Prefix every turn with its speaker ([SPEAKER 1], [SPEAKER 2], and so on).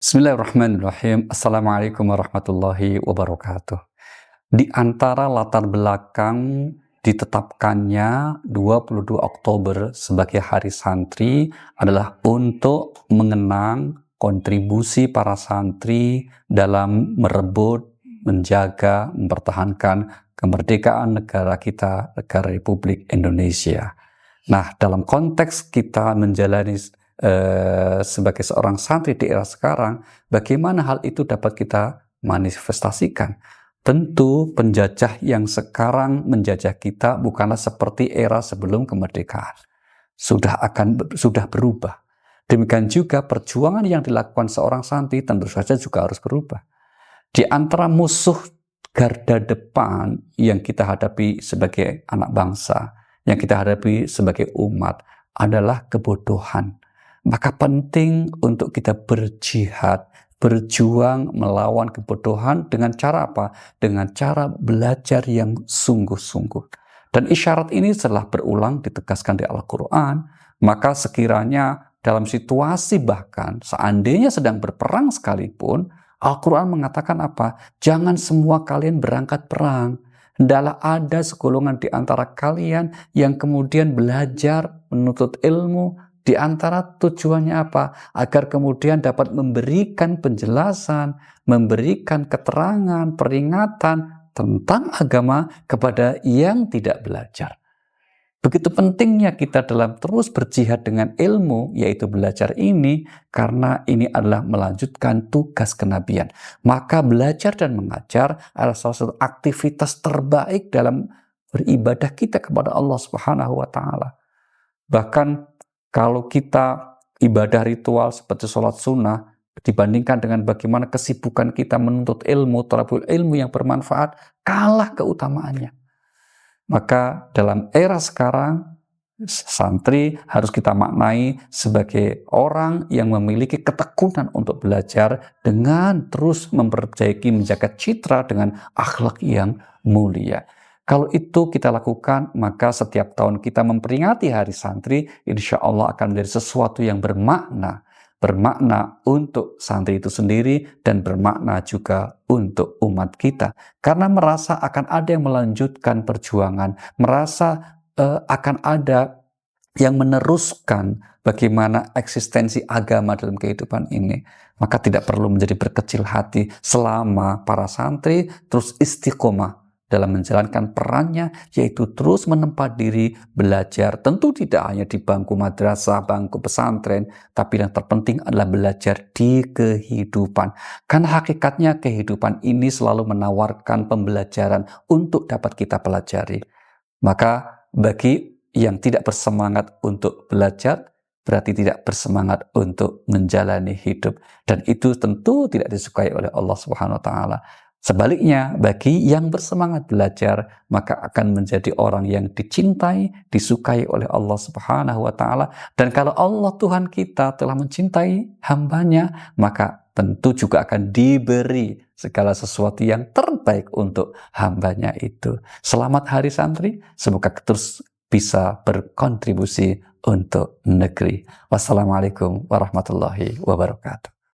[SPEAKER 1] Bismillahirrahmanirrahim. Assalamualaikum warahmatullahi wabarakatuh. Di antara latar belakang ditetapkannya 22 Oktober sebagai Hari Santri adalah untuk mengenang kontribusi para santri dalam merebut, menjaga, mempertahankan kemerdekaan negara kita, negara Republik Indonesia. Nah, dalam konteks kita menjalani sebagai seorang santri di era sekarang, bagaimana hal itu dapat kita manifestasikan? Tentu penjajah yang sekarang menjajah kita bukanlah seperti era sebelum kemerdekaan. Sudah berubah. Demikian juga perjuangan yang dilakukan seorang santri tentu saja juga harus berubah. Di antara musuh garda depan yang kita hadapi sebagai anak bangsa, yang kita hadapi sebagai umat adalah kebodohan. Maka penting untuk kita berjihad, berjuang melawan kebodohan dengan cara apa? Dengan cara belajar yang sungguh-sungguh. Dan isyarat ini setelah berulang ditegaskan di Al-Quran, maka sekiranya dalam situasi bahkan seandainya sedang berperang sekalipun, Al-Quran mengatakan apa? Jangan semua kalian berangkat perang. Hendaklah ada segolongan di antara kalian yang kemudian belajar menuntut ilmu. Di antara tujuannya apa? Agar kemudian dapat memberikan penjelasan, memberikan keterangan, peringatan tentang agama kepada yang tidak belajar. Begitu pentingnya kita dalam terus berjihad dengan ilmu, yaitu belajar ini, karena ini adalah melanjutkan tugas kenabian. Maka belajar dan mengajar adalah salah satu aktivitas terbaik dalam beribadah kita kepada Allah Subhanahu wa Ta'ala. Bahkan kalau kita ibadah ritual seperti sholat sunnah, dibandingkan dengan bagaimana kesibukan kita menuntut ilmu, talabul ilmu yang bermanfaat, kalah keutamaannya. Maka dalam era sekarang, santri harus kita maknai sebagai orang yang memiliki ketekunan untuk belajar dengan terus memperbaiki, menjaga citra dengan akhlak yang mulia. Kalau itu kita lakukan, maka setiap tahun kita memperingati Hari Santri, insya Allah akan menjadi sesuatu yang bermakna. Bermakna untuk santri itu sendiri dan bermakna juga untuk umat kita. Karena merasa akan ada yang melanjutkan perjuangan, merasa akan ada yang meneruskan bagaimana eksistensi agama dalam kehidupan ini. Maka tidak perlu menjadi berkecil hati selama para santri terus istiqomah dalam menjalankan perannya, yaitu terus menempa diri, belajar. Tentu tidak hanya di bangku madrasah, bangku pesantren, tapi yang terpenting adalah belajar di kehidupan. Karena hakikatnya kehidupan ini selalu menawarkan pembelajaran untuk dapat kita pelajari. Maka bagi yang tidak bersemangat untuk belajar, berarti tidak bersemangat untuk menjalani hidup. Dan itu tentu tidak disukai oleh Allah Subhanahu wa Ta'ala. Sebaliknya, bagi yang bersemangat belajar, maka akan menjadi orang yang dicintai, disukai oleh Allah Subhanahu wa Ta'ala. Dan kalau Allah Tuhan kita telah mencintai hambanya, maka tentu juga akan diberi segala sesuatu yang terbaik untuk hambanya itu. Selamat Hari Santri, semoga terus bisa berkontribusi untuk negeri. Wassalamualaikum warahmatullahi wabarakatuh.